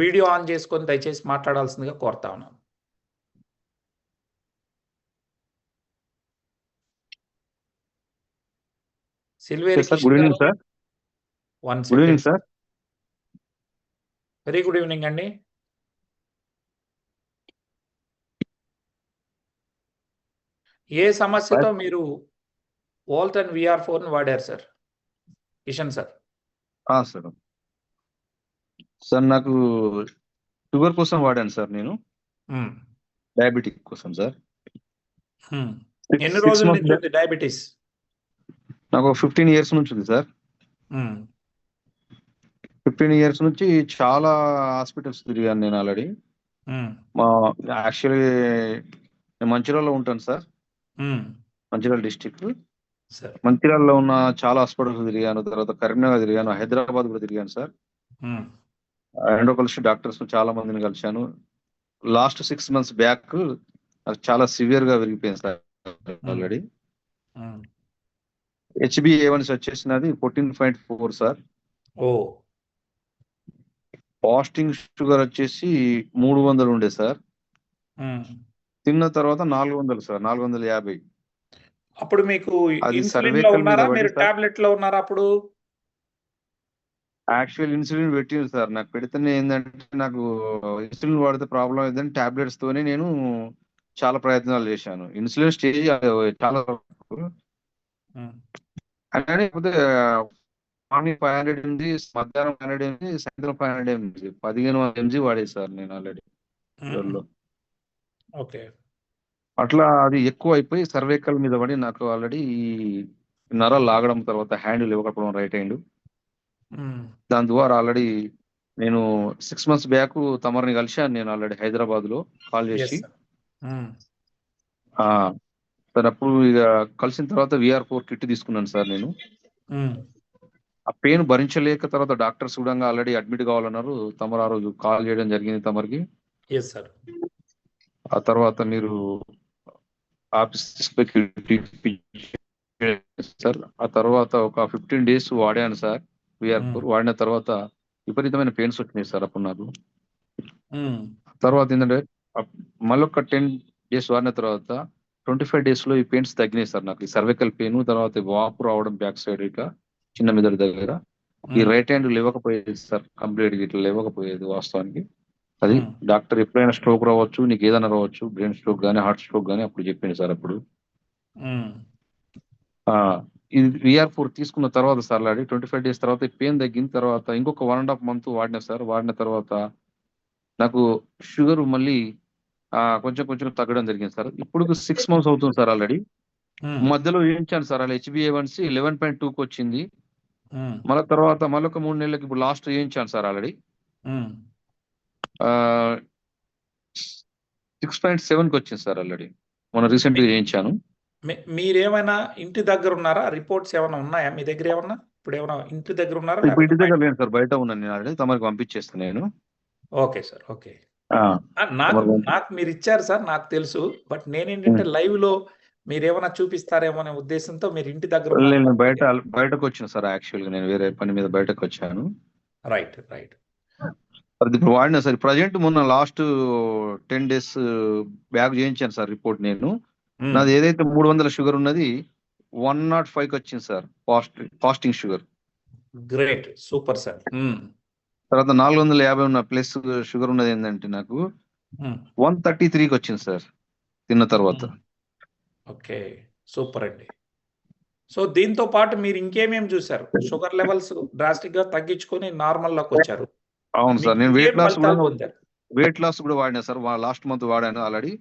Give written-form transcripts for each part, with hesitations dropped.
Video on చేసుకొని దయచేసి మాట్లాడాల్సిందిగా కోరుతా ఉన్నాను. సిల్వేరి సార్ కిషోర్ గుడ్ గారు, evening sir. One good second. Evening sir. Very good evening అండి. ఏ సమస్యతో మీరు వోల్టన్ VR4 ని వాడారు sir? Kishan sir. Sir sir నాకు షుగర్ కోసం వాడాను సార్ నేను. డయాబెటిక్ కోసం సార్. ఎన్ని 6 రోజుల months నుంచి ఉంది డయాబెటీస్? నాకు 15 years నుంచి ఉంది సార్. 15 years నుంచి చాలా హాస్పిటల్స్ తిరిగాను నేను ఆల్రెడీ. మా యాక్చువల్లీ నేను మంచిర్యాలలో ఉంటాను సార్. మంచిర్యాల డిస్టిక్. మంచిర్యాలలో ఉన్న చాలా హాస్పిటల్స్ తిరిగాను. తర్వాత కరీంనగర్ తిరిగాను, హైదరాబాద్ కూడా తిరిగాను సార్. రెండో కలిసి డాక్టర్స్ చాలా మందిని కలిశాను. లాస్ట్ 6 months బ్యాక్ నాకు చాలా సివియర్ గా విరిగిపోయింది sir already. HbA1c వచ్చేసినది 14.4 sir. Fasting sugar వచ్చేసి 300 ఉండే సార్. తిన్న తర్వాత 400 సార్, 450. అప్పుడు మీకు అది ఇన్సులిన్ లో సర్వైకల్ మీద ఉన్నారా, పడి మీరు సార్. టాబ్లెట్ లో ఉన్నారా అప్పుడు? యాక్చువల్ ఇన్సులిన్ పెట్టింది సార్. నాకు పెడితేనే ఏంటంటే నాకు ఇన్సులిన్ వాడితే ప్రాబ్లం అయిందని టాబ్లెట్స్ తోనే నేను చాలా ప్రయత్నాలు చేశాను. ఇన్సులిన్ స్టేజ్ చాలా కానీ మార్నింగ్ 500 mg, మధ్యాహ్నం 500 mg, సాయంత్రం 500 mg, 1500 mg వాడేది సార్ నేను ఆల్రెడీ. ఓకే. అట్లా అది ఎక్కువ అయిపోయి సర్వైకల్ మీద పడి నాకు ఆల్రెడీ నరాలు లాగడం, తర్వాత హ్యాండ్ ఇవ్వకపోవడం రైట్ హ్యాండ్. దాని ద్వారా ఆల్రెడీ నేను 6 months బ్యాక్ తమరిని కలిశాను నేను ఆల్రెడీ హైదరాబాద్ లో కాల్ చేసి. సార్ అప్పుడు ఇక కలిసిన తర్వాత VR4 కిట్ తీసుకున్నాను సార్ నేను. ఆ పెయిన్ భరించలేక తర్వాత డాక్టర్స్ కూడా ఆల్రెడీ అడ్మిట్ కావాలన్నారు. తమరు ఆ రోజు కాల్ చేయడం జరిగింది తమరికి. ఆ తర్వాత మీరు ఆఫీస్ సార్. ఆ తర్వాత ఒక 15 days వాడాను సార్ VR4. వాడిన తర్వాత విపరీతమైన పెయిన్స్ వచ్చినాయి సార్ అప్పుడు నాకు. తర్వాత ఏంటంటే మళ్ళీ ఒక 10 days వాడిన తర్వాత 25 days లో ఈ పెయిన్స్ తగ్గినాయి సార్ నాకు. ఈ సర్వైకల్ పెయిన్, తర్వాత వాపు రావడం బ్యాక్ సైడ్ ఇక చిన్న మెదడు దగ్గర. ఈ రైట్ హ్యాండ్ లేవకపోయేది సార్, కంప్లీట్ ఇట్లా లేవకపోయేది వాస్తవానికి. అది డాక్టర్ ఎప్పుడైనా స్ట్రోక్ రావచ్చు, నీకు ఏదైనా రావచ్చు, బ్రెయిన్ స్ట్రోక్ కానీ హార్ట్ స్ట్రోక్ కానీ అప్పుడు చెప్పింది సార్ అప్పుడు. ఇది VR4 తీసుకున్న తర్వాత సార్ ఆల్రెడీ 25 days తర్వాత పెయిన్ తగ్గిన తర్వాత ఇంకొక 1.5 month వాడినా సార్. వాడిన తర్వాత నాకు షుగర్ మళ్ళీ కొంచెం కొంచెం తగ్గడం జరిగింది సార్. ఇప్పుడు 6 months అవుతుంది సార్ ఆల్రెడీ. మధ్యలో ఏంచాను సార్ అలా HbA1c 11.2కి వచ్చింది. మళ్ళీ తర్వాత మళ్ళొక 3 నెలలకి ఇప్పుడు లాస్ట్ ఏంచాను సార్ ఆల్రెడీ 6.7కి వచ్చింది సార్ ఆల్రెడీ. మొన్న రీసెంట్ గా చేయించాను. మీరేమైనా ఇంటి దగ్గర ఉన్నారా? రిపోర్ట్స్ ఏమైనా ఉన్నాయా మీ దగ్గర? ఏమన్నా ఇప్పుడు ఏమైనా ఇంటి దగ్గర ఉన్నారా? ఇప్పుడు ఇంటి దగ్గర లేను సార్, బయట ఉన్నాను నేను ఆల్రెడీ. తమరికి పంపించేస్తాను నేను. Okay sir, okay. నాకు మీరు ఇచ్చారు సార్, నాకు తెలుసు. బట్ నేనేంటంటే లైవ్ లో మీరేమైనా చూపిస్తారేమో అనే ఉద్దేశంతో మీరు ఇంటి దగ్గర బయటకు వచ్చాను సార్. యాక్చువల్ గా నేను వేరే పని మీద బయటకు వచ్చాను. రైట్. అది ఇప్పుడు వాడినా సార్. ప్రజెంట్ మొన్న లాస్ట్ 10 days బ్యాక్ చేయించాను సార్ రిపోర్ట్ నేను. నాది ఏదైతే 300 షుగర్ ఉన్నది 105కి వచ్చింది sir fasting sugar. Great, super sir. తర్వాత 450 ఉన్న ప్లస్ షుగర్ ఉన్నది ఏంటంటే నాకు 133కి వచ్చింది సార్ తిన్న తర్వాత. ఓకే, సూపర్ అండి. సో దీంతో పాటు మీరు ఇంకేమేమి చూసారు? షుగర్ లెవెల్స్ డ్రాస్టిక్ గా తగ్గించుకొని నార్మల్ లోకి వచ్చారు. అవును సార్. నేను వెయిట్ లాస్ కూడా వాడినా సార్. లాస్ట్ మంత్ వాడాను ఆల్రెడీ.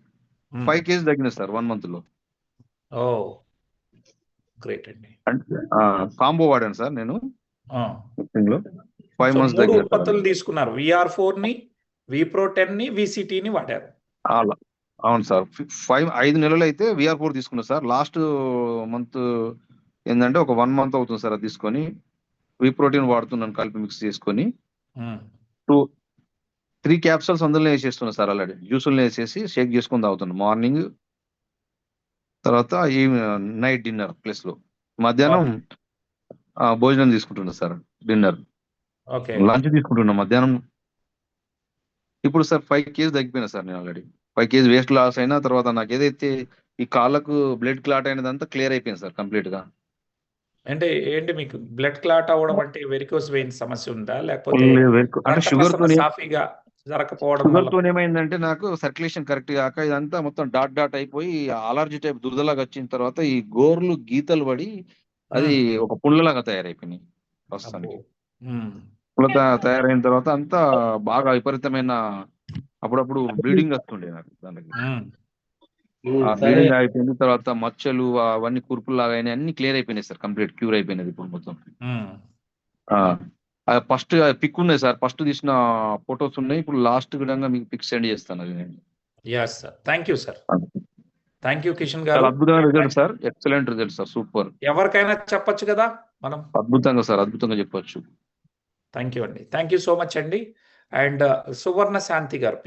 5 kg తగ్గిన సార్ 1 month లో. గ్రేట్ అండి. కాంబో వాడాను సార్ నేను. 5 months తగ్గిన. ఉత్పత్తులు తీసుకున్నారు. VR4 ని, Vpro10 ని, VCT ని వాడారు. అవును సార్. 5 నెలలు అయితే VR4 తీసుకున్నా సార్. లాస్ట్ మంత్ ఏంటంటే ఒక 1 month అవుతుంది సార్ అది తీసుకొని. Vprotein వాడుతున్నాను కలిపి మిక్స్ చేసుకొని. 3 capsules అందులో వేసేస్తున్నా సార్ ఆల్రెడీ. జ్యూసులు వేసేసి షేక్ చేసుకొని తాగుతున్నాను మార్నింగ్, తర్వాత నైట్ డిన్నర్ ప్లస్ లో. మధ్యాహ్నం భోజనం తీసుకుంటున్నా సార్. డిన్నర్, లంచ్ తీసుకుంటున్నా మధ్యాహ్నం. ఇప్పుడు సార్ 5 కేజీ తగ్గిపోయినా సార్ నేను ఆల్రెడీ. 5 కేజీ వెయిట్ లాస్ అయినా, తర్వాత నాకు ఏదైతే ఈ కాళ్ళకు బ్లడ్ క్లాట్ అయినదంతా క్లియర్ అయిపోయింది సార్ కంప్లీట్ గా. అంటే ఏంటి మీకు బ్లడ్ క్లాట్ అవ్వడం అంటే వెరికోస్ వెయిన్ సమస్య ఉందా, లేకపోతే అంటే రక్త షుగర్ ప్రసరణ తోనే సాఫీగా జరగకపోవడం వల్ల? ఏమైందంటే నాకు సర్క్యులేషన్ కరెక్ట్ కాక ఇదంతా మొత్తం డాట్ డాట్ అయిపోయి అలర్జీ టైప్ దురదలాగా వచ్చిన తర్వాత ఈ గోర్లు గీతలు పడి అది ఒక పుండ్లలాగా తయారైపోయినాయి ప్రస్తుతానికి. పుల్ల తయారైన తర్వాత అంతా బాగా విపరీతమైన అప్పుడప్పుడు బ్లీడింగ్ వస్తుండే నాకు దానికి. ఆ బ్లీడింగ్ అయిపోయిన తర్వాత మచ్చలు అవన్నీ కురుపులాగా అయినాయి, అన్ని క్లియర్ అయిపోయినాయి సార్, కంప్లీట్ క్యూర్ అయిపోయినది ఇప్పుడు మొత్తం. ఫస్ట్ పిక్ ఉన్నాయి సార్, ఫస్ట్ తీసిన ఫొటోస్ ఉన్నాయి, ఇప్పుడు లాస్ట్ విధంగా మీకు పిక్ సెండ్ చేస్తాను అది నేను. Yes sir, thank you sir, thank you Kishan చాలా గారు. అద్భుతమైన result sir, excellent result sir, super. ఎవరికైనా చెప్పొచ్చు కదా మనం? అద్భుతంగా సార్, అద్భుతంగా చెప్పొచ్చు. థ్యాంక్ యూ అండి, థ్యాంక్ యూ సో మచ్ అండి. అండ్ సువర్ణ శాంతి గారు, ప్లీజ్.